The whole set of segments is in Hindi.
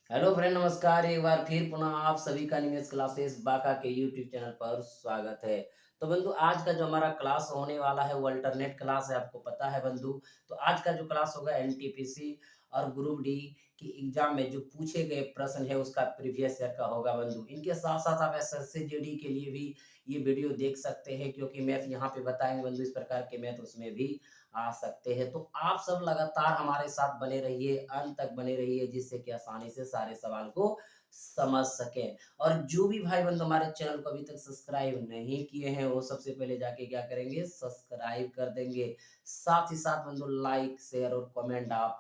हेलो फ्रेंड, नमस्कार। एक बार फिर पुनः आप सभी का निमेश क्लासेस बांका के यूट्यूब चैनल पर स्वागत है। तो बंधु, आज का जो हमारा क्लास होने वाला है वो अल्टरनेट क्लास है, आपको पता है बंधु। तो आज का जो क्लास होगा एनटीपीसी और ग्रुप डी की एग्जाम में जो पूछे गए प्रश्न है उसका प्रीवियस ईयर का होगा बंधु। इनके साथ साथ आप एसएससी जीडी के लिए भी ये वीडियो देख सकते हैं, क्योंकि मैथ यहाँ पे बताएंगे बंधु, इस प्रकार के मैथ उसमें भी आ सकते हैं। तो आप सब लगातार हमारे साथ बने रहिए, अंत तक बने रहिए, जिससे कि आसानी से सारे सवाल को समझ सकें। और जो भी भाई बंधु हमारे चैनल को अभी तक सब्सक्राइब नहीं किए हैं, वो सबसे पहले जाके क्या करेंगे, सब्सक्राइब कर देंगे। साथ ही साथ बंधु लाइक शेयर और कमेंट आप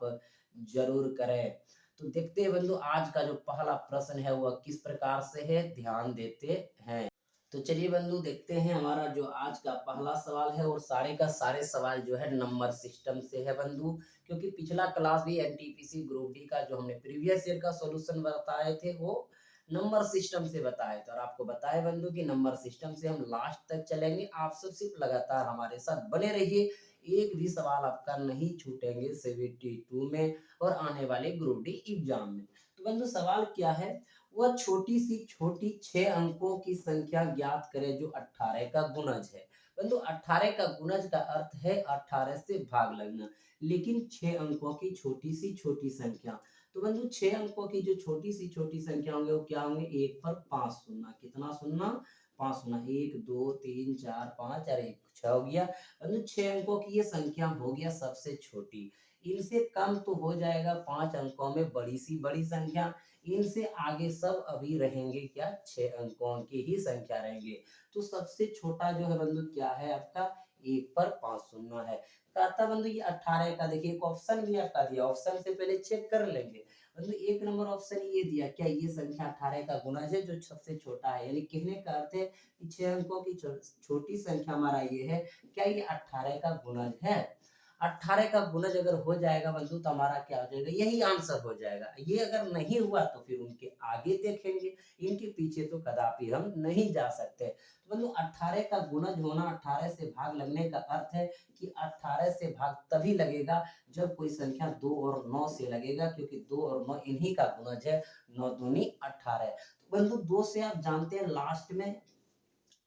जरूर करें। तो देखते हैं बंधु, आज का जो पहला प्रश्न है वह किस प्रकार से है, ध्यान देते हैं। तो चलिए बंधु, देखते हैं हमारा जो आज का पहला सवाल है, और सारे का सारे सवाल जो है नंबर सिस्टम से है बंधु। क्योंकि पिछला क्लास भी एनटीपीसी ग्रुप डी का जो हमने प्रीवियस ईयर का सॉल्यूशन बताए थे वो नंबर सिस्टम से बताए थे, और आपको बताए बंधु कि नंबर सिस्टम से हम लास्ट तक चलेंगे। आप सब सिर्फ लगातार हमारे साथ बने रहिए, एक भी सवाल आपका नहीं छूटेंगे 72 में और आने वाले ग्रुप डी एग्जाम में। तो बंधु सवाल क्या है, वह छोटी सी छोटी 6 अंकों की संख्या ज्ञात करें जो 18 का गुणज है। बंधु 18 का गुणज का अर्थ है 18 से भाग लगना, लेकिन 6 अंकों की छोटी सी छोटी संख्या। तो बंधु 6 अंकों की जो छोटी सी छोटी संख्या होंगे वो क्या होंगे, एक पर 5 सुनना, कितना सुनना, 5 सुनना, 1 2 3 4 5 और 1 6 हो गया। बंधु 6 अंकों की ये संख्या हो गया सबसे छोटी। इनसे कम तो हो जाएगा 5 अंकों में बड़ी सी बड़ी संख्या। इनसे आगे सब अभी रहेंगे क्या, 6 अंकों की ही संख्या रहेंगे। तो सबसे छोटा जो है बंधु क्या है आपका, 1 पर 5 सुनना है। कहता बंधु ये 18 का, देखिए एक ऑप्शन भी आपका दिया, ऑप्शन से पहले चेक कर लेंगे। बंधु एक नंबर ऑप्शन ये दिया, क्या ये संख्या 18 का गुणज है जो सबसे छोटा है, यानी कहने का अर्थ है कि 6 अंकों की छोटी संख्या हमारा ये है, क्या ये 18 का गुणज है। 18 का गुणज अगर हो जाएगा बंधु तो हमारा क्या हो जाएगा, यही आंसर हो जाएगा। ये अगर नहीं हुआ तो फिर उनके आगे देखेंगे, इनके पीछे तो कदापि हम नहीं जा सकते। तो बंधु 18 का गुणज होना, 18 से भाग लगने का अर्थ है कि 18 से भाग तभी लगेगा जब कोई संख्या 2 और 9 से लगेगा, क्योंकि 2 और 9 इन्हीं का गुणज है, 9 दूनी 18। तो बंधु 2 से आप जानते हैं लास्ट में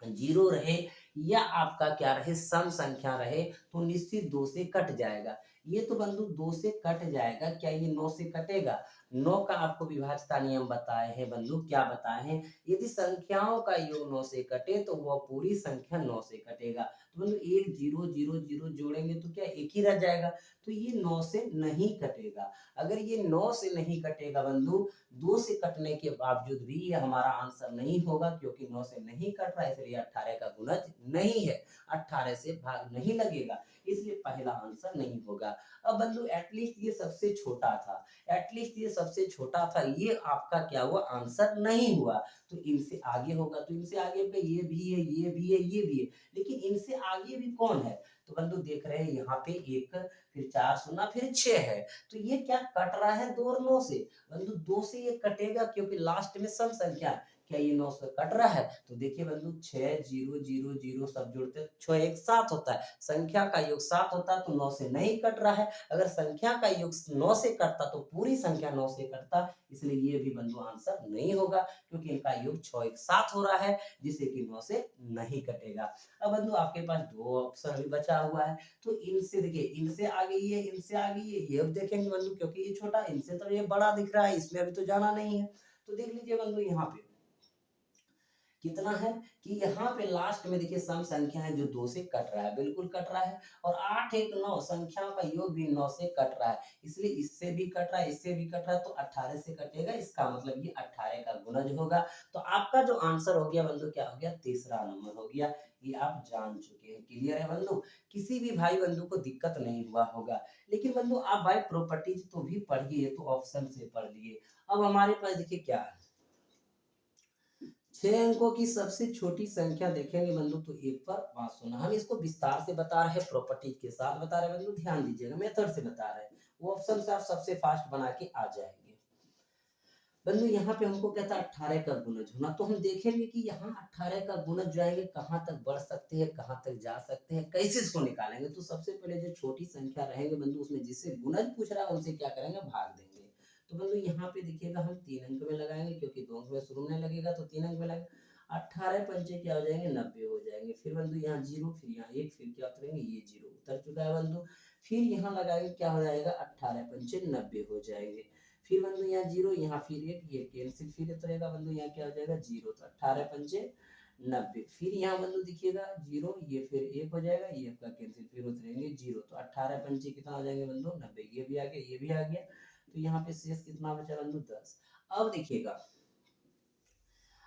जीरो रहे या आपका क्या रहे, सम संख्या रहे, तो निश्चित 2 से कट जाएगा। ये तो बंधु 2 से कट जाएगा, क्या ये 9 से कटेगा? 9 का आपको विभाज्यता नियम बताए हैं बंधु, क्या बताए हैं, यदि संख्याओं का योग 9 से कटे तो वह पूरी संख्या 9 से कटेगा। तो बंधु एक जीरो जीरो जीरो जोड़ेंगे तो क्या एक ही रह जाएगा, तो ये 9 से नहीं कटेगा। अगर ये 9 से नहीं कटेगा बंधु, 2 से कटने के बावजूद भी ये हमारा आंसर नहीं होगा, क्योंकि 9 से नहीं कट रहा है, इसलिए 18 का गुणज नहीं है, 18 से भाग नहीं लगेगा, इसलिए पहला आंसर नहीं होगा। अब बंधु एटलीस्ट ये सबसे छोटा था, एटलीस्ट ये सबसे छोटा था, ये आपका क्या हुआ, आंसर नहीं हुआ। तो इनसे आगे होगा, तो इनसे आगे होगा, ये भी है, ये भी है, ये भी है, लेकिन इनसे आगे भी कौन है? तो बंधु देख रहे हैं यहाँ पे 1, फिर 4 सुना, फिर 6 है। तो ये क्या कट रहा है, 2 और 9 से। बंधु 2 से ये कटेगा, क्योंकि लास्ट में सम संख्या है। क्या ये 9 से कट रहा है? तो देखिए बंधु 6 0 0 0 सब जुड़ते 6 एक 7 होता है, संख्या का योग 7 होता है, तो 9 से नहीं कट रहा है। अगर संख्या का योग 9 से कटता तो पूरी संख्या 9 से कटता, इसलिए ये भी बंधु आंसर नहीं होगा, क्योंकि इनका योग 6 एक 7 हो रहा है, जिससे कि 9 से नहीं कटेगा। अब बंधु आपके पास दो ऑप्शन अभी बचा हुआ है, तो इनसे देखिए, इनसे आगे ये, इनसे आगे ये अब देखेंगे बंधु, क्योंकि ये छोटा, इनसे तो ये बड़ा दिख रहा है, इसमें अभी तो जाना नहीं है। तो देख लीजिए बंधु यहाँ पे कितना है, कि यहाँ पे लास्ट में देखिए सम संख्या है जो 2 से कट रहा है, बिल्कुल कट रहा है, और 8 1 9 संख्याओं का योग भी 9 से कट रहा है, इसलिए इससे भी कट रहा है, इससे भी कट रहा है, तो 18 से कटेगा, इसका मतलब ये 18 का गुणज होगा। तो आपका जो आंसर हो गया बंधु, क्या हो गया, तीसरा नंबर हो गया। ये आप जान चुके हैं, क्लियर है बंधु, किसी भी भाई बंधु को दिक्कत नहीं हुआ होगा। लेकिन बंधु आप भाई प्रॉपर्टीज तो भी पढ़िए, तो ऑप्शन से पढ़ लिए। अब हमारे पास देखिए क्या है, 6 अंकों की सबसे छोटी संख्या देखेंगे बंधु, तो 1 पर 5 होना। हम इसको विस्तार से बता रहे हैं, प्रॉपर्टी के साथ बता रहे हैं बंधु, ध्यान दीजिएगा, मेथड से बता रहे हैं, वो ऑप्शन से आप सबसे फास्ट बना के आ जाएंगे। बंधु यहाँ पे हमको कहता है 18 का गुणज होना, तो हम देखेंगे कि यहाँ 18 का गुणज जाएंगे, कहाँ तक बढ़ सकते हैं, कहाँ तक जा सकते हैं, कैसे इसको निकालेंगे। तो सबसे पहले जो छोटी संख्या रहेंगे बंधु, उसमें जिससे गुणज पूछ रहा है उनसे क्या करेंगे, भाग देंगे। तो बंधु यहाँ पे देखिएगा हम 3 अंक में लगाएंगे, क्योंकि 2 अंक में शुरू में लगेगा तो 3 अंक में लगेगा। 18 पंचे क्या हो जाएंगे, 90 हो जाएंगे। फिर बंधु यहाँ 0, फिर यहाँ 1, फिर क्या उतरेंगे, ये 0 उतर चुका है बंधु। फिर यहाँ लगाएंगे, क्या हो जाएगा, 18 पंचे 90 हो जाएंगे। फिर बंधु यहाँ 0, यहाँ फिर 1, ये कैंसिल, फिर उतरेगा बंधु, यहाँ क्या हो जाएगा 0, तो 18 पंचे 90। फिर यहाँ बंधु देखिएगा 0, ये फिर 1 हो जाएगा, ये आपका कैंसिल, फिर उतरेंगे 0, तो 18 पंचे कितना हो जाएंगे बंधु, 90। ये भी आ गया, ये भी आ गया। तो यहाँ पे शेष कितना बचा बंधु, 10। अब देखिएगा,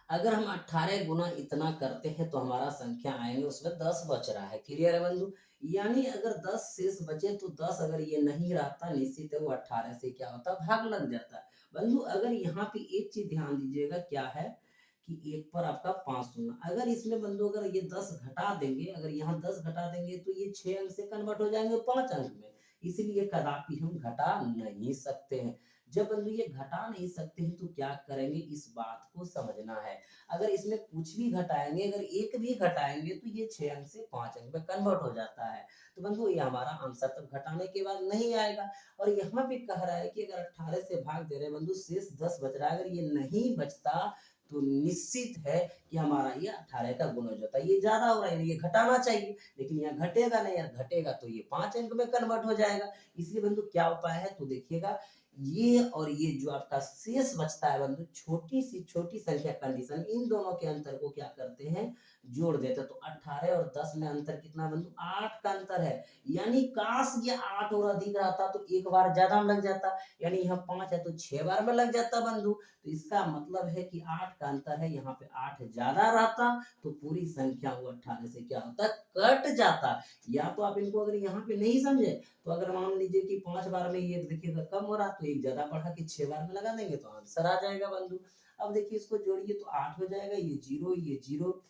अगर हम 18 गुना इतना करते हैं तो हमारा संख्या आएंगे उसमें 10 बच रहा है। क्लियर है बंधु? यानी अगर 10 शेष बचे तो 10 अगर ये नहीं रहता, निश्चित है वो 18 से क्या होता, भाग लग जाता। बंधु अगर यहाँ पे एक चीज ध्यान दीजिएगा, क्या है कि 1 पर आपका 5 शून्य, अगर इसमें बंधु अगर ये 10 घटा देंगे, अगर यहाँ 10 घटा देंगे तो ये 6 अंक से कन्वर्ट हो जाएंगे 5 अंक में, इसलिए कदापि हम घटा नहीं सकते हैं। जब बंधु ये घटा नहीं सकते हैं तो क्या करेंगे, इस बात को समझना है। अगर इसमें कुछ भी घटाएंगे, अगर एक भी घटाएंगे तो ये 6 अंक से 5 अंक में कन्वर्ट हो जाता है। तो बंधु ये हमारा आंसर तब घटाने के बाद नहीं आएगा। और यहाँ पे कह रहा है कि अगर 18 से भाग दे रहे हैं बंधु, शेष 10 बच रहा है, अगर ये नहीं बचता तो निश्चित है कि हमारा ये 18 का गुण हो जाता है। ये ज्यादा हो रहा है, ये घटाना चाहिए, लेकिन यहाँ घटेगा नहीं, यार घटेगा तो ये 5 अंक में कन्वर्ट हो जाएगा। इसलिए बंधु क्या उपाय है, तो देखिएगा ये और ये जो आपका शेष बचता है बंधु, छोटी सी छोटी संख्या कंडीशन, इन दोनों के अंतर को क्या करते हैं, जोड़ देते हैं। तो 18 और 10 में अंतर कितना बंधु, 8 का अंतर है। यानी काश ये 8 और अधिक रहता तो एक बार ज्यादा में लग जाता, यानी यहाँ 5 है तो 6 बार में लग जाता बंधु। तो इसका मतलब है कि 8 का अंतर है, यहाँ पे 8 ज्यादा रहता तो पूरी संख्या वो 18 से क्या होता, कट जाता। या तो आप इनको अगर यहाँ पे नहीं समझे, तो अगर मान लीजिए कि 5 बार में ये देखिएगा कम हो रहा, तो एक ज्यादा बढ़ा के 6 बार में लगा देंगे तो आंसर आ जाएगा बंधु। अब देखिए इसको जोड़िए तो 8 हो जाएगा, ये 0, ये 0,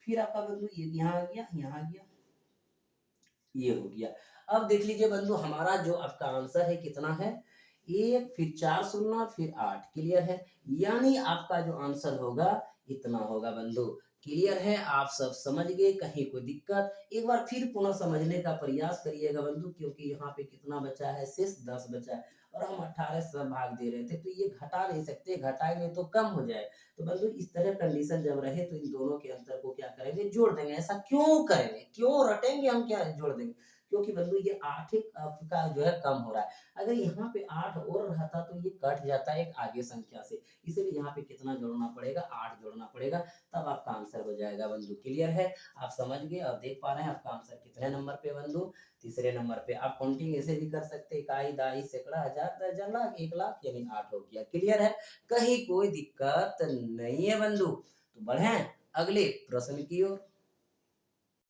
फिर आपका बंधु ये यहाँ आ गया, यहाँ आ गया, ये हो गया। अब देख लीजिए बंधु, हमारा जो आपका आंसर है कितना है, 1, फिर 4 शून्य, फिर 8। क्लियर है? यानी आपका जो आंसर होगा इतना होगा बंधु। क्लियर है? आप सब समझ गए? कहीं कोई दिक्कत? एक बार फिर पुनः समझने का प्रयास करिएगा बंधु, क्योंकि यहाँ पे कितना बचा है, शेष 10 बचा है और हम 18 से भाग दे रहे थे, तो ये घटा नहीं सकते, घटाएंगे तो कम हो जाए। तो बंधु इस तरह कंडीशन जब रहे तो इन दोनों के अंतर को क्या करेंगे, जोड़ देंगे। ऐसा क्यों करेंगे, क्यों रटेंगे हम, क्या जोड़ देंगे, क्योंकि बंधु ये 8 आपका जो है कम हो रहा है। अगर यहाँ पे 8 और रहता तो ये कट जाता है एक आगे संख्या से, इसीलिए यहाँ पे कितना जोड़ना पड़ेगा, 8 जोड़ना पड़ेगा, तब आपका आंसर हो जाएगा बंधु। क्लियर है? आप समझ गए और देख पा रहे हैं आपका आंसर कितने नंबर पे बंधु, तीसरे नंबर पे। आप काउंटिंग ऐसे भी कर सकते हैं, इकाई, दाई, सैकड़ा, हजार, दर्जन, लाख, 1 लाख, यानी 8 हो गया। क्लियर है? कहीं कोई दिक्कत नहीं है बंधु। तो बढ़े अगले प्रश्न की ओर।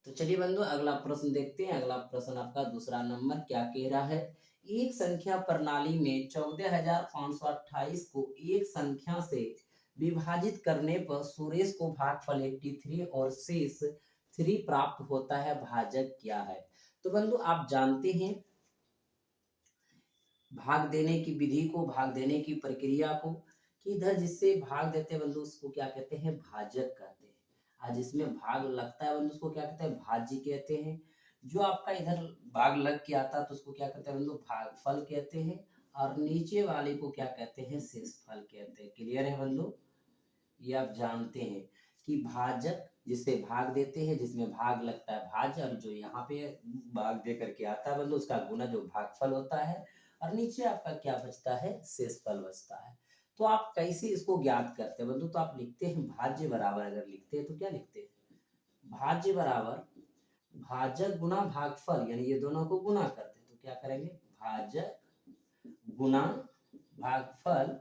तो चलिए बंधु अगला प्रश्न देखते हैं। अगला प्रश्न आपका दूसरा नंबर क्या कह रहा है, एक संख्या प्रणाली में 14,528 को एक संख्या से विभाजित करने पर सुरेश को भागफल 83 और शेष 3 प्राप्त होता है, भाजक क्या है? तो बंधु आप जानते हैं भाग देने की विधि को, भाग देने की प्रक्रिया को, कि इधर जिससे भाग देते हैं बंधु उसको क्या कहते हैं, भाजक कहते हैं। आज जिसमें भाग लगता है बंधु उसको क्या कहते हैं, भाज्य कहते हैं। जो आपका इधर भाग लग के आता है तो उसको क्या कहते हैं बंधु, भागफल कहते हैं। और नीचे वाले को क्या कहते हैं, शेषफल कहते हैं। क्लियर है बंधु? ये आप जानते हैं कि भाजक जिससे भाग देते हैं, जिसमें भाग लगता है भाज्य, और जो यहाँ पे भाग दे करके आता है बंधु उसका गुना जो भागफल होता है, और नीचे आपका क्या बचता है, शेषफल बचता है। तो आप कैसे इसको ज्ञात करते हैं बंधु, तो आप लिखते हैं भाज्य बराबर, अगर लिखते हैं तो क्या लिखते हैं, भाज्य बराबर भाजक गुना भागफल, यानी ये दोनों को गुना करते हैं तो क्या करेंगे, भाजक गुना भागफल,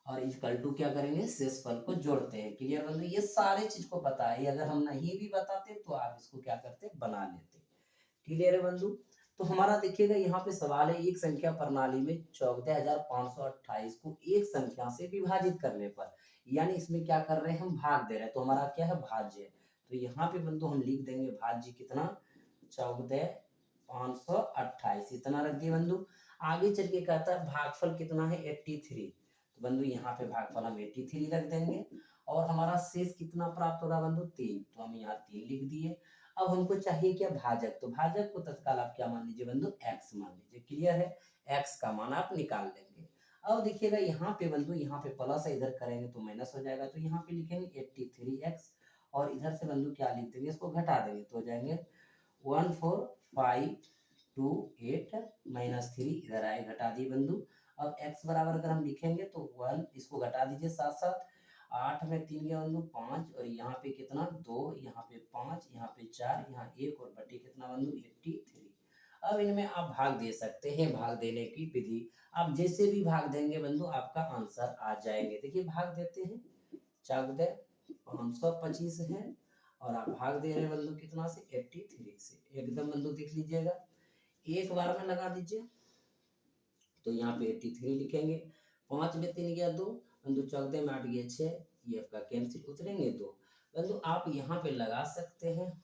और इक्वल टू क्या करेंगे, शेषफल को जोड़ते हैं। क्लियर बंधु? ये सारे चीज को पता है, अगर हम नहीं भी बताते तो आप इसको क्या करते, बना लेते। क्लियर है बंधु? तो हमारा देखिएगा यहाँ पे सवाल है, एक संख्या प्रणाली में 14,528 को एक संख्या से विभाजित करने पर, यानी इसमें क्या कर रहे हैं, हम भाग दे रहे हैं, तो हमारा क्या है, भाज्य है। तो यहाँ पे बंधु हम लिख देंगे भाज्य कितना, 14,528 इतना रख दिए बंधु। आगे चल के कहता है भागफल कितना है, 83। तो बंधु यहाँ पे भागफल हम 83 रख देंगे। और हमारा शेष कितना प्राप्त हो रहा बंधु, 3, तो हम यहाँ 3 लिख दिए। अब हमको चाहिए क्या, भाजक, तो भाजक को तत्काल आप क्या मान लीजिए बंधु, x मान लीजिए। क्लियर है? x का मान आप निकाल लेंगे। अब देखिएगा यहाँ पे बंधु, यहाँ पे प्लस है, इधर करेंगे तो माइनस हो जाएगा, तो यहाँ पे लिखेंगे 83x और इधर से बंधु क्या लिख देंगे, इसको घटा देंगे तो हो जाएंगे 14528 माइनस 3, इधर आए घटा दिए बंधु। अब x बराबर अगर हम लिखेंगे तो 1, इसको घटा दीजिए साथ साथ, 8 में 3 गया बंधु 5, और यहाँ पे कितना 2, यहाँ पे 5, यहाँ पे 4, यहाँ 1 और बटे कितना बंधु 83। अब इनमें आप भाग दे सकते हैं, भाग देने की विधि आप जैसे भी भाग देंगे बंधु आपका आंसर आ जाएंगे। देखिए भाग देते हैं, चाक दे 525 है और आप भाग दे रहे हैं बंधु कितना से 83 से, एकदम बंधु देख लीजिएगा, एक बार में लगा दीजिए तो यहाँ पे 83 लिखेंगे, 5 में 3 गया 2 बंधु, चौक दे में 8 गया 6, ये आपका कैंसिल, उतरेंगे 2 बंधु। आप यहाँ पे लगा सकते हैं,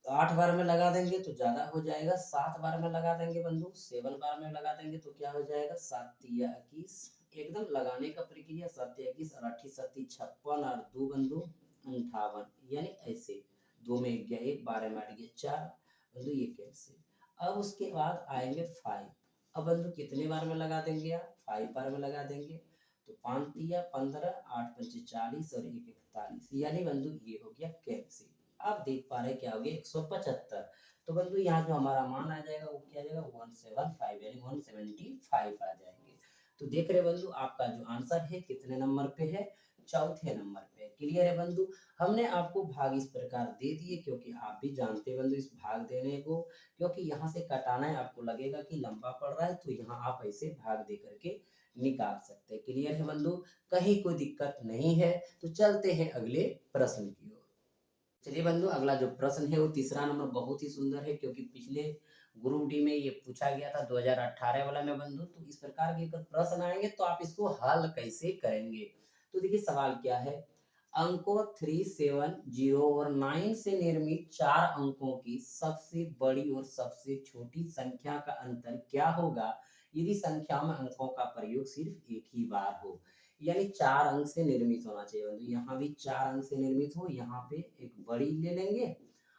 8 बार में लगा देंगे तो ज्यादा हो जाएगा, 7 बार में लगा देंगे बंधु, 7 बार में लगा देंगे तो क्या हो जाएगा 7 या 21, एकदम लगाने का प्रक्रिया 7 या 21 और 8 7 56 और 2 बंधु 58, यानी ऐसे 2 में 1 गया 1, 12 में 8 गया 4 बंधु, ये कैसे। अब उसके बाद आएंगे 5, अब बंधु कितने बार में लगा देंगे आप, 5 बार में लगा देंगे तो 5 या 15, 8 पंचे 40 और 1 41, यानी बंधु ये हो गया कैंसिल। आप देख पा रहे हैं क्या हो गया 175। तो बंधु यहाँ जो हमारा मान आ जाएगा वो क्या आ जाएगा 175, यानी 175 आ जाएंगे। तो देख रहे बंधु आपका जो आंसर है कितने नंबर पे है, चौथे नंबर पे। क्लियर है बंधु, हमने आपको भाग इस प्रकार दे दिए क्योंकि आप भी जानते हैं बंधु इस भाग देने को, क्योंकि यहाँ से कटाना है, आपको लगेगा कि लंबा पड़ रहा है तो यहाँ आप ऐसे भाग दे करके निकाल सकते हैं। क्लियर है बंधु, कहीं कोई दिक्कत नहीं है। तो चलते हैं अगले प्रश्न की ओर। चलिए बंधु अगला जो प्रश्न है वो तीसरा नंबर बहुत ही सुंदर है, क्योंकि पिछले ग्रुप डी में ये पूछा गया था 2018 वाला में बंधु। तो इस प्रकार के अगर प्रश्न आएंगे तो आप इसको हल कैसे करेंगे। तो देखिए सवाल क्या है, अंकों 3, 7, 0 और 9 से निर्मित 4 अंकों की सबसे बड़ी और सबसे छोटी संख्या का अंतर क्या होगा यदि संख्या में अंकों का प्रयोग सिर्फ एक ही बार हो। यानी 4 अंक से निर्मित होना चाहिए बंधु, यहाँ भी 4 अंक से निर्मित हो, यहाँ पे एक बड़ी ले लेंगे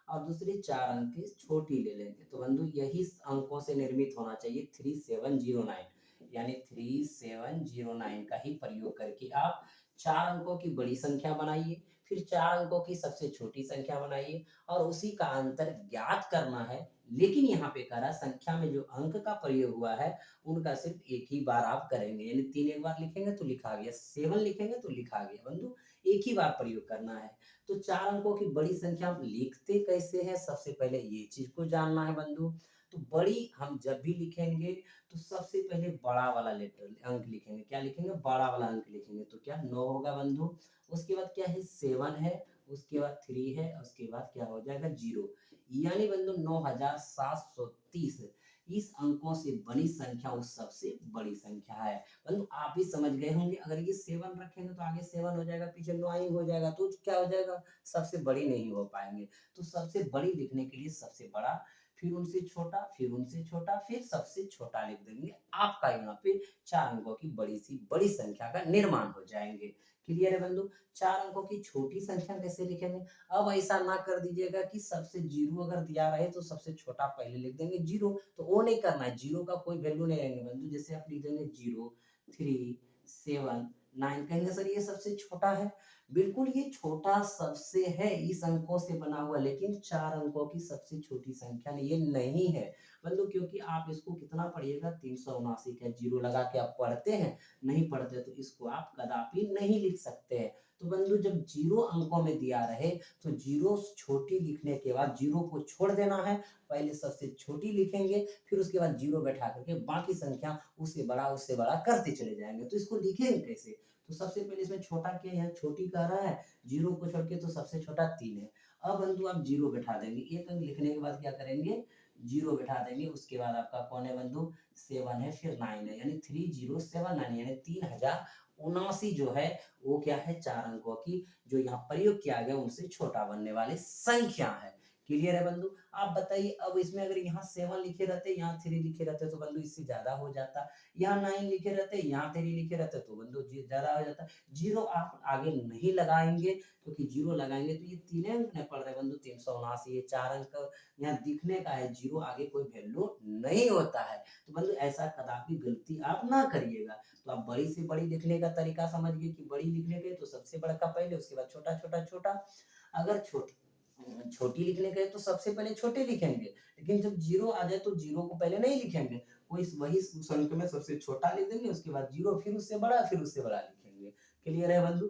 और दूसरी 4 अंक की छोटी ले लेंगे। तो बंधु यही अंकों से निर्मित होना चाहिए 3709, यानी 3709 का ही प्रयोग करके आप 4 अंकों की बड़ी संख्या बनाइए, फिर 4 अंकों की सबसे छोटी संख्या बनाइए और उसी का अंतर ज्ञात करना है। लेकिन यहाँ पे कह रहा संख्या में जो अंक का प्रयोग हुआ है उनका सिर्फ एक ही बार आप करेंगे, यानी 3 एक बार लिखेंगे तो लिखा गया, 7 लिखेंगे तो लिखा गया बंधु, एक ही बार प्रयोग करना है। तो 4 अंकों की बड़ी संख्या हम लिखते कैसे हैं, सबसे पहले ये चीज को जानना है बंधु। तो बड़ी हम जब भी लिखेंगे तो सबसे पहले बड़ा वाला लेटर अंक लिखेंगे, क्या लिखेंगे बड़ा वाला अंक लिखेंगे, तो क्या 9 होगा बंधु। उसके बाद क्या है 7 है, उसके बाद 3 है, उसके बाद क्या हो जाएगा 0, यानी बंधु 9730 इस अंकों से बड़ी संख्या उस सबसे बड़ी संख्या है। बंधु आप भी समझ गए होंगे, अगर ये 7 रखेंगे तो आगे 7 हो जाएगा, पीछे 9 हो जाएगा, तो क्या हो जाएगा सबसे बड़ी नहीं हो पाएंगे। तो सबसे बड़ी लिखने के लिए सबसे बड़ा, फिर उनसे छोटा, फिर उनसे छोटा, फिर सबसे छोटा लिख देंगे, आपका यहाँ पे 4 अंकों की बड़ी सी बड़ी संख्या का निर्माण हो जाएंगे। क्लियर है बंधु, 4 अंकों की छोटी संख्या कैसे लिखेंगे। अब ऐसा ना कर दीजिएगा कि सबसे 0 अगर दिया रहे तो सबसे छोटा पहले लिख देंगे 0, तो वो नहीं करना है, 0 का कोई वैल्यू नहीं रहेंगे बंधु। जैसे आप लिख देंगे 0, 3, 7, 9, कहेंगे सर ये सबसे छोटा है, बिल्कुल ये छोटा सबसे है इस अंकों से बना हुआ, लेकिन 4 अंकों की सबसे छोटी संख्या नहीं, ये नहीं है बंधु, क्योंकि आप इसको कितना पढ़िएगा 379 का 0 लगा के आप पढ़ते हैं, नहीं पढ़ते तो इसको आप कदापि नहीं लिख सकते हैं। तो बंधु जब 0 अंकों में दिया रहे तो 0 छोटी लिखने के बाद 0 को छोड़ देना है, पहले सबसे छोटी लिखेंगे, फिर उसके बाद 0 बैठा करके बाकी संख्या उससे बड़ा करते चले जाएंगे। तो इसको लिखेंगे कैसे, तो सबसे पहले इसमें छोटा क्या है, यहाँ छोटी कह रहा है, 0 को छोड़ के तो सबसे छोटा 3 है। अब बंधु आप 0 बैठा देंगे, एक अंक लिखने के बाद क्या करेंगे 0 बैठा देंगे, उसके बाद आपका कौन है बंधु 7 है, फिर 9 है, यानी 3079, यानी 3079 जो है वो क्या है 4 अंकों की जो यहाँ प्रयोग किया गया उनसे छोटा बनने वाली संख्या है। क्लियर है बंधु? आप बताइए अब इसमें अगर यहाँ 7 लिखे रहते, यहाँ 3 लिखे रहते तो बंधु इससे ज़्यादा हो जाता। यहाँ 9 लिखे रहते, यहाँ 3 लिखे रहते तो बंधु जी ज़्यादा हो जाता। 0 आप आगे नहीं लगाएँगे क्योंकि 0 लगाएँगे तो ये तीन अंक में पड़ रहे हैं बंधु 379 ये 4 अंक यहाँ दिखने का है, 0 आगे कोई वैल्यू नहीं होता है। तो बंधु ऐसा कदापि गलती आप ना करिएगा। तो आप बड़ी से बड़ी लिखने का तरीका समझ गए कि बड़ी लिखने के तो सबसे बड़ा का पहले उसके बाद छोटा, छोटा, छोटा। अगर छोटी लिखने के तो सबसे पहले छोटे लिखेंगे, लेकिन जब 0 आ जाए तो 0 को पहले नहीं लिखेंगे। वही उस अंक में सबसे छोटा लिख देंगे, उसके बाद 0 फिर उससे बड़ा, फिर उससे बड़ा लिखेंगे। क्लियर है बंधु?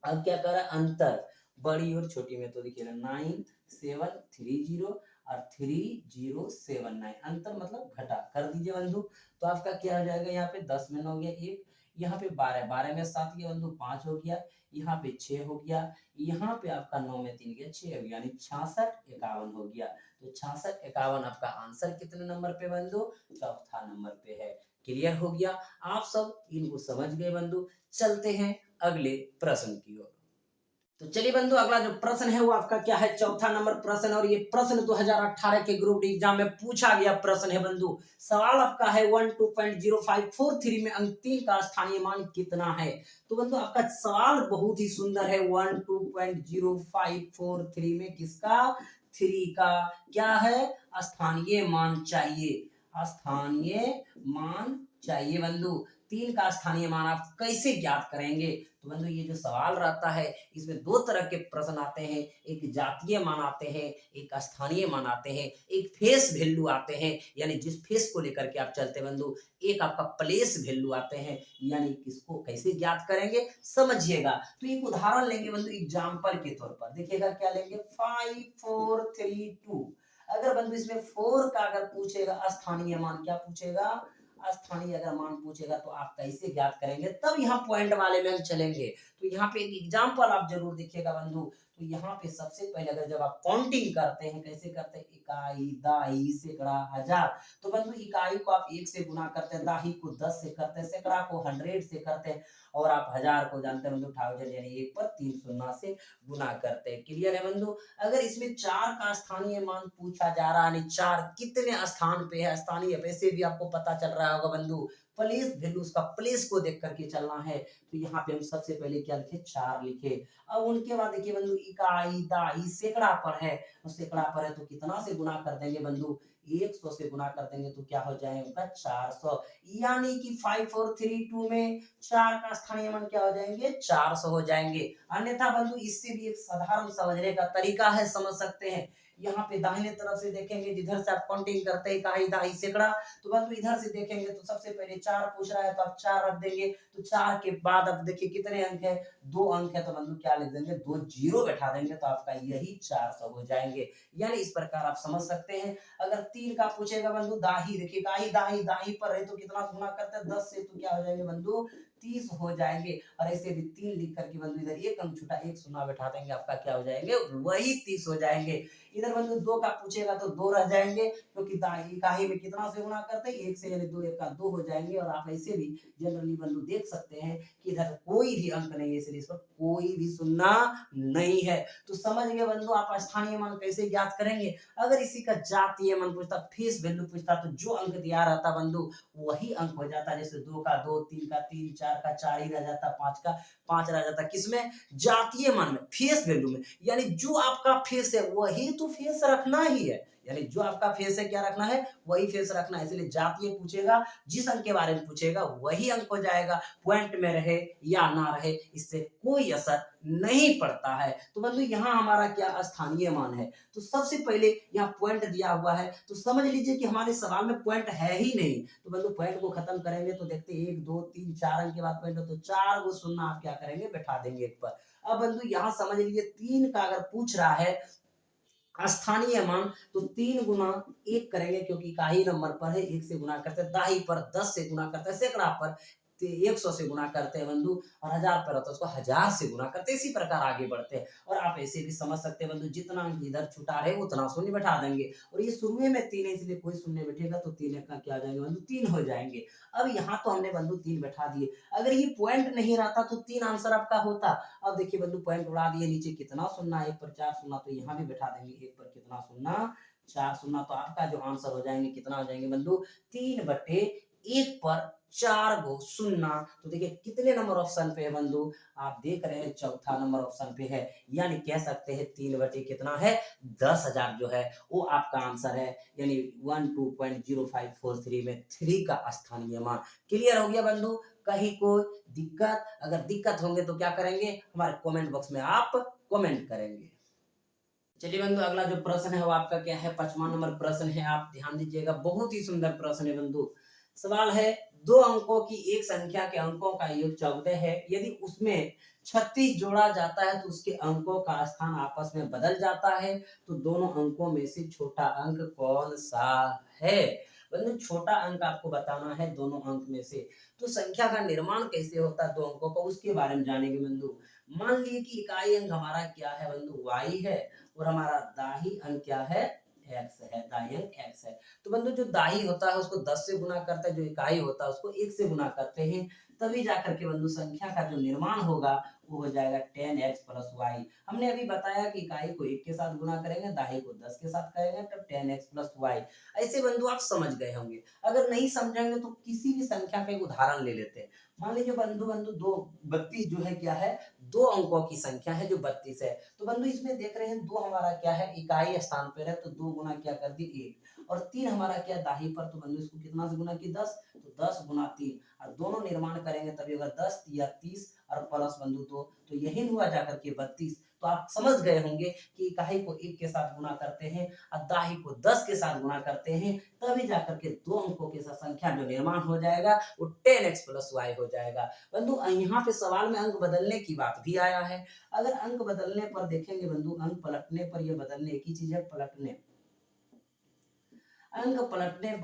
अब क्या करा अंतर बड़ी और छोटी में तो देखिए 9730 और 3079 अंतर मतलब घटा कर दीजिए बंधु। तो आपका क्या हो जाएगा यहाँ पे 10 में 9 हो गया 1, यहाँ पे 12 12 में 7 गया बंधु 5 हो गया, यहाँ पे 6 हो गया, यहाँ पे आपका 9 में 3 गया 6 हो गया, यानी 66 51 हो गया। तो 66 51 आपका आंसर कितने नंबर पे बंधु? चौथा नंबर पे है। क्लियर हो गया? आप सब इनको समझ गए बंधु। चलते हैं अगले प्रश्न की ओर। तो चलिए बंधु अगला जो प्रश्न है वो आपका क्या है? चौथा नंबर प्रश्न, और ये प्रश्न 2018 के ग्रुप डी एग्जाम में पूछा गया प्रश्न है बंधु। सवाल आपका है 12.0543 में अंक 3 का स्थानीय मान कितना है? तो बंधु आपका सवाल बहुत ही सुंदर है। 12.0543 में किसका? 3 का क्या है? स्थानीय मान चाहिए। स्थानीय मान चाहिए बंधु। 3 का स्थानीय मान आप कैसे ज्ञात करेंगे? तो बंधु ये जो सवाल रहता है इसमें दो तरह के प्रश्न आते हैं, एक जातीय मान आते हैं, एक स्थानीय मान आते हैं, एक फेस वैल्यू आते हैं, यानी जिस फेस को लेकर के आप चलते बंधु, एक आपका प्लेस वैल्यू आते हैं, यानी किसको कैसे ज्ञात करेंगे समझिएगा। तो एक उदाहरण लेंगे बंधु एग्जाम्पल के तौर पर, देखिएगा क्या लेंगे 5432। अगर बंधु इसमें 4 का अगर पूछेगा स्थानीय मान, क्या पूछेगा? स्थानीय अगर मान पूछेगा तो आप कैसे ज्ञात करेंगे? तब यहाँ पॉइंट वाले में हम चलेंगे। तो यहाँ पे एक एग्जाम्पल आप जरूर देखिएगा बंधु। तो यहाँ पे सबसे पहले अगर जब आप काउंटिंग करते हैं, कैसे करते हैं? इकाई, दाई, सैकड़ा, हजार। तो बंधु इकाई को आप 1 से गुना करते हैं, दाही को 10 से करते हैं, सैकड़ा को 100 से करते हैं, और आप हजार को जानते हैं बंधु 1000 यानी 1 पर 3 शून्य से गुना करते हैं। क्लियर है बंधु? अगर इसमें 4 का स्थानीय मान पूछा जा रहा है, 4 कितने स्थान पे है स्थानीय, वैसे भी आपको पता चल रहा होगा बंधु, प्लेस वैल्यू उसका प्लेस को देख करके चलना है। तो यहाँ पे हम सबसे पहले क्या लिखे? 4 लिखे। अब उनके बाद देखिए बंधु इकाई, दाई, सैकड़ा पर है, तो सैकड़ा पर है तो कितना से गुना कर देंगे बंधु? 100 से गुना कर देंगे तो क्या हो जाएगा? 400। यानी कि 5432 में 4 का स्थानीय मान क्या हो जाएंगे? 400 हो जाएंगे। अन्यथा बंधु इससे भी एक साधारण समझने का तरीका है, समझ सकते हैं। यहाँ पे दाहिने तरफ से देखेंगे, जिधर से आप काउंटिंग करते हैं इकाई, दाई, सैकड़ा, तो बंधु इधर से देखेंगे तो सबसे पहले 4 पूछ रहा है तो आप 4 रख देंगे। तो 4 के बाद अब देखिए कितने अंक है? 2 अंक है, तो बंधु क्या लिख देंगे? 2 जीरो बैठा देंगे तो आपका यही 400 हो जाएंगे। यानी इस प्रकार आप समझ सकते हैं। अगर 3 का पूछेगा बंधु दाही, देखिए दाही दाही दाही पर है तो कितना गुना करते हैं? 10 से, तो क्या हो जाएंगे बंधु? 30 हो जाएंगे। और ऐसे भी 3 लिख करके बंधु इधर एक अंक छूटा, एक शून्य बैठा देंगे, आपका क्या हो जाएंगे? वही 30 हो जाएंगे। इधर बंधु 2 का पूछेगा तो 2 रह जाएंगे, क्योंकि इकाई में कितना से गुना करते हैं? 1 से, यानी 2 1 का 2 हो जाएंगे। और आप ऐसे भी जनरली बंधु देख सकते हैं कि इधर कोई भी अंक नहीं है, इसलिए इस पर कोई भी शून्य नहीं है। तो समझ गए बंधु आप स्थानीय मान कैसे ज्ञात करेंगे। अगर इसी का जातीय मान पूछता, फेस वैल्यू पूछता, तो जो अंक दिया रहता बंधु वही अंक हो जाता। जैसे 2 का 2, 3 का 3, 4 का 4 ही रह जाता, 5 का 5 रह जाता। किसमें? जातीय मान में, फेस वैल्यू में। यानी जो आपका फेस है वही तो फेस रखना ही है, यानी जो आपका फेस है क्या रखना है? वही फेस रखना है। इसलिए जातीय पूछेगा, जिस अंक के बारे में पूछेगा वही अंक हो जाएगा। पॉइंट में रहे या ना रहे इससे कोई असर नहीं पड़ता है। तो बंधु यहाँ हमारा क्या? स्थानीय मान है। तो सबसे पहले यहाँ पॉइंट दिया हुआ है, तो समझ लीजिए कि हमारे सवाल में पॉइंट है ही नहीं। तो बंधु पॉइंट को खत्म करेंगे तो देखते 1 2 3 4 अंक के बाद पॉइंट हो तो 4 को शून्य आप क्या करेंगे? बैठा देंगे एक पर। अब बंधु यहाँ समझ लीजिए 3 का अगर पूछ रहा है स्थानीय मान, तो 3 गुना 1 करेंगे, क्योंकि इकाई नंबर पर है, 1 से गुना करते हैं, दाही पर 10 से गुना करते हैं, सैकड़ा पर 100 से गुना करते हैं बंधु, और 1000 पर होता है उसको 1000 से गुना करते हैं। इसी प्रकार आगे बढ़ते हैं। और आप ऐसे भी समझ सकते हैं बंधु, जितना अंक इधर छुटा रहे उतना शून्य बैठा देंगे, और ये शुरू में 3 है इसलिए कोई शून्य बैठेगा तो 3 का क्या आ जाएंगे बंधु, 3 हो जाएंगे। अब यहाँ तो हमने बंधु 3 बैठा दिए, अगर ये पॉइंट नहीं रहता तो 3 आंसर आपका होता। अब देखिए बंधु पॉइंट उड़ा दिए, नीचे कितना शून्य, 1 पर 4 शून्य, तो यहाँ भी बैठा देंगे 1 पर कितना शून्य, 4 शून्य, तो आपका जो आंसर हो जाएंगे कितना हो जाएंगे बंधु, 3/1 पर 4 गो शून्य। तो देखिए कितने नंबर ऑप्शन पे है बंधु, आप देख रहे हैं चौथा नंबर ऑप्शन पे है, यानी कह सकते हैं 3/, कितना है, 10,000 जो है वो आपका आंसर है, यानी 12.0543 में 3 का स्थानीय मान। क्लियर हो गया बंधु, कहीं कोई दिक्कत, अगर दिक्कत होंगे तो क्या करेंगे, हमारे कमेंट बॉक्स में आप कमेंट करेंगे। चलिए बंधु अगला जो प्रश्न है वो आपका क्या है, 5वां नंबर प्रश्न है, आप ध्यान दीजिएगा, बहुत ही सुंदर प्रश्न है बंधु। सवाल है, 2 अंकों की एक संख्या के अंकों का योग 14 है, यदि उसमें 36 जोड़ा जाता है तो उसके अंकों का स्थान आपस में बदल जाता है, तो दोनों अंकों में से छोटा अंक कौन सा है। बंधु छोटा अंक आपको बताना है दोनों अंक में से। तो संख्या का निर्माण कैसे होता है 2 अंकों का, उसके बारे में जानेंगे बंधु। मान लिए कि इकाई अंक हमारा क्या है बंधु, y है, और हमारा दाही अंक क्या है, x है, दाही अंक x है। तो बंधु जो दाही होता है उसको 10 से गुना करते हैं, जो इकाई होता है उसको 1 से गुना करते हैं, तभी जाकर के बंधु संख्या का जो निर्माण होगा वो हो जाएगा 10x प्लस y। हमने अभी बताया कि इकाई को 1 के साथ गुना करेंगे, दाही को 10 के साथ करेंगे, तब 10x प्लस y। ऐसे बंधु आप समझ गए होंगे। अगर नहीं समझेंगे तो किसी भी संख्या का एक उदाहरण ले लेते हैं। मान लीजिए बंधु बंधु 32 जो है क्या है, 2 अंकों की संख्या है जो 32 है। तो बंधु इसमें देख रहे हैं 2 हमारा क्या है, इकाई स्थान पर है, तो 2 गुना क्या कर दी 1, और 3 हमारा क्या दाही पर, तो बंधु इसको कितना से गुना की 10, तो 10 गुना 3, और दोनों निर्माण करेंगे तभी होगा 10 या 30 और प्लस बंधु 2, तो यही हुआ जाकर के 32। तो आप समझ गए होंगे कि इकाई को 1 के साथ गुना करते हैं और दाही को 10 के साथ गुना करते हैं, तभी जाकर के 2 अंकों के साथ संख्या जो निर्माण हो जाएगा वो 10x प्लस y हो जाएगा। बंधु यहाँ पे सवाल में अंक बदलने की बात भी आया है। अगर अंक बदलने पर देखेंगे बंधु, अंक पलटने पर, ये बदलने एक ही चीज है, पलटने, अंक पलटने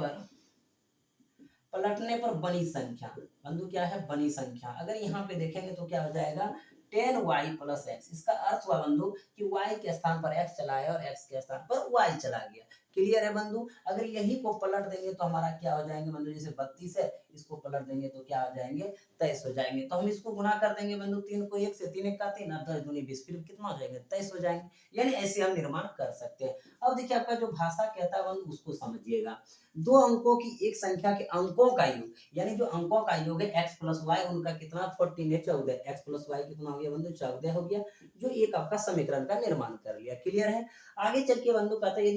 पर बनी संख्या, बंधु क्या है, बनी संख्या। अगर यहाँ पे देखेंगे तो क्या हो जाएगा, 10y प्लस x। इसका अर्थ हुआ बंधु कि y के स्थान पर x चला है और x के स्थान पर y चला गया। क्लियर है बंधु। अगर यही को पलट देंगे तो हमारा क्या हो जाएंगे बंधु, जैसे 32 है, इसको पलट देंगे तो क्या हो जाएंगे, 23 हो जाएंगे। तो हम इसको गुना कर देंगे बंधु 3 को 1 से, 3 1 का 3, 10 दूनी 20, फिर कितना हो जाएंगे, 23 हो जाएंगे। यानी ऐसे हम निर्माण कर सकते हैं। अब देखिए आपका जो भाषा कहता है बंधु उसको समझिएगा। 2 अंकों की एक संख्या के अंकों का योग, यानी जो अंकों का योग है x प्लस वाई, उनका कितना 14 है, 14, x प्लस वाई कितना हो गया बंधु, 14 हो गया, जो एक आपका समीकरण का निर्माण कर लिया। क्लियर है। आगे चल के बंधु कहता है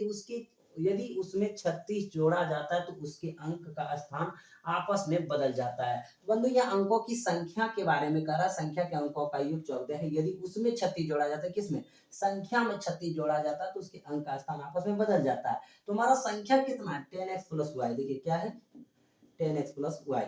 यदि उसमें 36 जोड़ा जाता है तो उसके अंक का स्थान आपस में बदल जाता है। तो बंधु यह अंकों की संख्या के बारे में कह रहा है, संख्या के अंकों का योग 14 है, यदि उसमें 36 जोड़ा जाता है, किसमें, संख्या में 36 जोड़ा जाता है तो उसके अंक का स्थान आपस में बदल जाता है। तो हमारा संख्या कितना है, 10x प्लस वाई। देखिए क्या है, 10x प्लस वाई।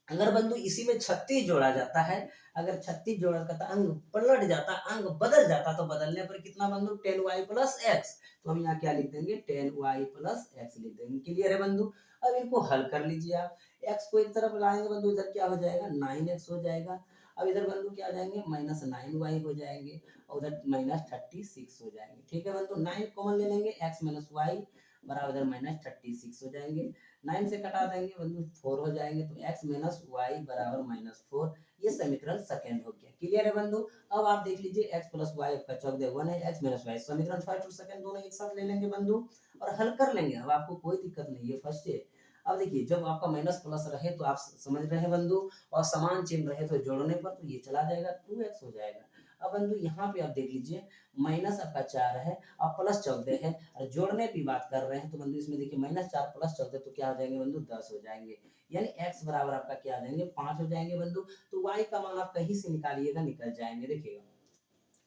अगर बंधु इसी में 36 जोड़ा जाता है, अगर 36 जोड़ा करता, अंक पलट जाता, अंक बदल जाता, तो बदलने पर कितना बंधु, 10y प्लस x। तो हम यहाँ क्या लिख देंगे, 10y प्लस x लिख देंगे। क्लियर है बंधु। अब इनको हल कर लीजिए आप, x को एक तरफ लाएंगे बंधु, इधर क्या हो जाएगा, 9x हो जाएगा। अब इधर बंधु क्या आ जाएंगे, -9y हो जाएंगे, और उधर -36 हो जाएंगे। ठीक है बंधु, 9 कॉमन ले लेंगे, x माइनस वाई बराबर इधर -36 हो जाएंगे। 9 से कटा देंगे बंधु 4 हो जाएंगे, तो x माइनस वाई बराबर -4। ये समीकरण सेकंड हो गया। क्लियर है बंधु। अब आप देख लीजिए x प्लस वाई आपका 14 है, x माइनस वाई, समीकरण फर्स्ट और सेकंड दोनों एक साथ ले लेंगे बंधु और हल कर लेंगे। अब आपको कोई दिक्कत नहीं है, फर्स्ट है। अब देखिए जब आपका माइनस प्लस रहे तो आप समझ रहे हैं बंधु, और समान चिन्ह रहे तो जोड़ने पर तो ये चला जाएगा, 2x हो जाएगा। अब बंधु यहाँ पे आप देख लीजिए, माइनस आपका 4 है और प्लस 14 है, और जोड़ने की बात कर रहे हैं तो बंधु इसमें देखिए -4 प्लस 14 तो क्या हो जाएंगे बंधु, 10 हो जाएंगे। यानी x बराबर आपका क्या आ जाएंगे, 5 हो जाएंगे बंधु। तो y का मान आप कहीं से निकालिएगा, निकल जाएंगे। देखिएगा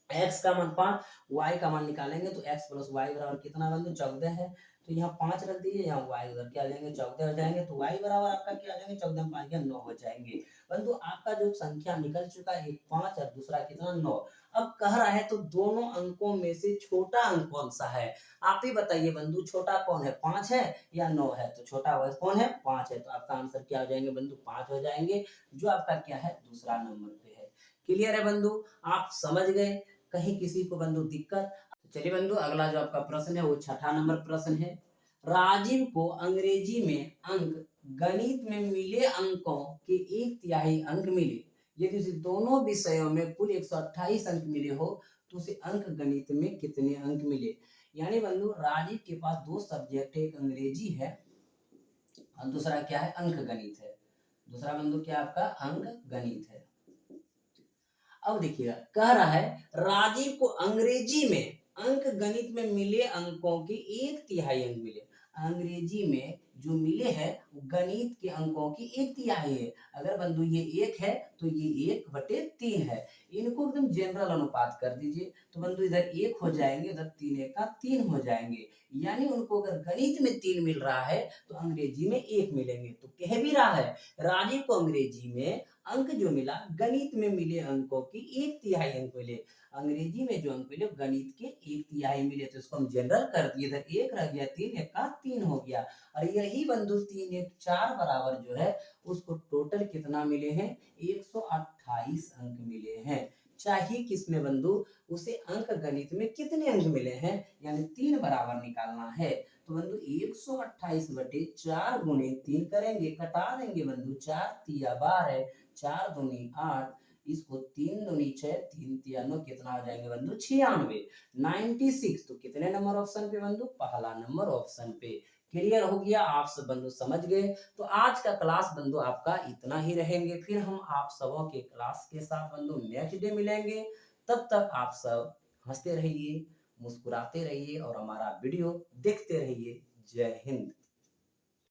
x का मान 5, y का मान निकालेंगे तो x प्लस वाई बराबर कितना बंधु, 14 है। तो यहाँ 5 रख दीजिए, यहाँ y उधर क्या आ जाएंगे, 14 हो जाएंगे। तो y बराबर आपका क्या आ जाएंगे, 14 5 9 हो जाएंगे। बंधु आपका जो संख्या निकल चुका है, एक 5 और दूसरा कितना 9। अब कह रहा है तो दोनों अंकों में से छोटा अंक कौन सा है? आप ही बताइए बंधु, छोटा कौन है, 5 है या 9 है? तो छोटा वह कौन है, 5 है। तो आपका आंसर क्या हो जाएंगे बंधु, 5 हो जाएंगे, जो आपका क्या है, दूसरा नंबर पे है। क्लियर है बंधु, आप समझ गए? कहीं किसी को बंधु दिक्कत? चलिए बंधु, अगला जो आपका प्रश्न है वो छठा नंबर प्रश्न है। राजीव को अंग्रेजी में अंक गणित में मिले अंकों के 1/3 अंक मिले। यदि उसे दोनों विषयों में कुल 128 अंक मिले हो तो उसे अंक गणित में कितने अंक मिले? यानी बंधु राजीव के पास दो सब्जेक्ट है, एक अंग्रेजी है और दूसरा क्या है, अंक गणित है। दूसरा बंधु क्या आपका, अंक गणित है। अब देखिएगा, कह रहा है राजीव को अंग्रेजी में अंक गणित में मिले अंकों के 1/3 अंक मिले। अंग्रेजी में जो मिले हैं वो गणित के अंकों की 1/3 है। अगर बंधु ये 1 है तो ये 1/3 है। इनको एकदम जनरल अनुपात कर दीजिए तो बंधु इधर 1 हो जाएंगे, उधर 3 एका 3 हो जाएंगे। यानी उनको अगर गणित में 3 मिल रहा है तो अंग्रेजी में 1 मिलेंगे। तो कह भी रहा है राजीव को अंग्रेजी में अंक जो मिला गणित में मिले अंकों की 1/3 अंक मिले। अंग्रेजी में जो अंक मिले गणित के 1/3 मिले, तो इसको हम जनरल कर दिए, इधर 1 रह गया, 3 एका 3 हो गया। और यही बंधु 3 1 4 बराबर जो है उसको टोटल कितना मिले हैं, 128 अंक मिले हैं। चाहिए किसमें बंधु, उसे अंक गणित में कितने अंक मिले हैं, यानी 3 बराबर निकालना है। तो बंधु 128/4 गुणे 3 करेंगे, कटा देंगे बंधु, 4 तिया 12, 4 दूनी 8, इसको 3 दूनी 6, 3 तिया 9, कितना हो जाएंगे बंधु, 96, 96। तो कितने नंबर ऑप्शन पे बंधु, पहला नंबर ऑप्शन पे। क्लियर हो गया, आप सब बंधु समझ गए। तो आज का क्लास बंधु आपका इतना ही रहेंगे, फिर हम आप सबों के क्लास के साथ बंधु नेक्स्ट डे मिलेंगे। तब तक आप सब हंसते रहिए, मुस्कुराते रहिए और हमारा वीडियो देखते रहिए। जय हिंद।